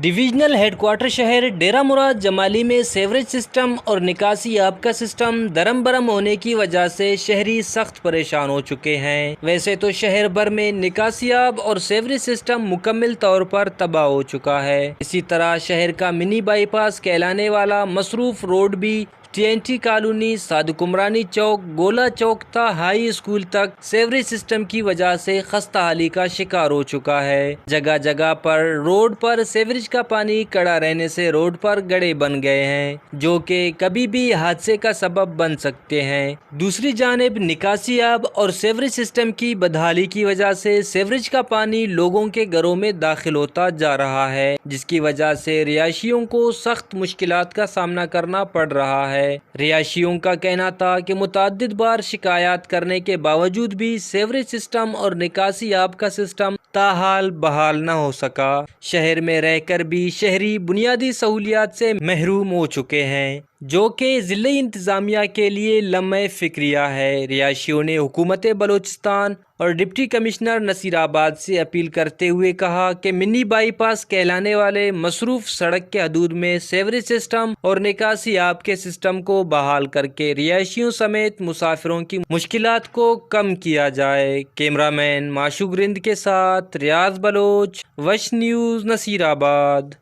Divisional head quarter شہر ڈیرہ مراد جمالی میں sewerage system اور نکاسی آب کا سسٹم درم برم ہونے کی وجہ سے شہری سخت پریشان ہو چکے ہیں۔ ویسے تو شہر بھر میں نکاسی آب اور سیوریج سسٹم مکمل طور پر تباہ ہو چکا ہے۔ اسی طرح شہر کا منی بائی پاس کہلانے والا مصروف روڈ بھی TNT کالونی، صادق عمرانی چوک، گولا چوک تا ہائی اسکول تک سیوریج سسٹم کی وجہ سے خستہ حالی کا شکار ہو چکا ہے۔ جگہ جگہ پر روڈ پر سیوریج کا پانی کڑا رہنے سے روڈ پر گڑھے بن گئے ہیں جو کہ کبھی بھی حادثے کا سبب بن سکتے ہیں۔ دوسری جانب نکاسی آب اور سیوریج سسٹم کی بدحالی کی وجہ سے سیوریج کا پانی لوگوں کے گھروں میں داخل ہوتا جا رہا ہے، جس کی وجہ سے رہائشیوں کو سخت مشکلات کا سامنا کرنا پڑ رہا ہے۔ رہائشیوں کا کہنا تھا کہ متعدد بار شکایات کرنے کے باوجود بھی سیوریج سسٹم اور نکاسی آب کا سسٹم تاحال بحال نہ ہو سکا۔ شہر میں رہ کر بھی شہری بنیادی سہولیات سے محروم ہو چکے ہیں، جو کہ ضلعی انتظامیہ کے لیے لمحہ فکریہ ہے۔ رہائشیوں نے حکومت بلوچستان اور ڈپٹی کمشنر نصیر آباد سے اپیل کرتے ہوئے کہا کہ منی بائی پاس کہلانے والے مصروف سڑک کے حدود میں سیوریج سسٹم اور نکاسی آب کے سسٹم کو بحال کر کے رہائشیوں سمیت مسافروں کی مشکلات کو کم کیا جائے۔ کیمرہ مین معشوق رند کے ساتھ ریاض بلوچ، وش نیوز، نصیر آباد۔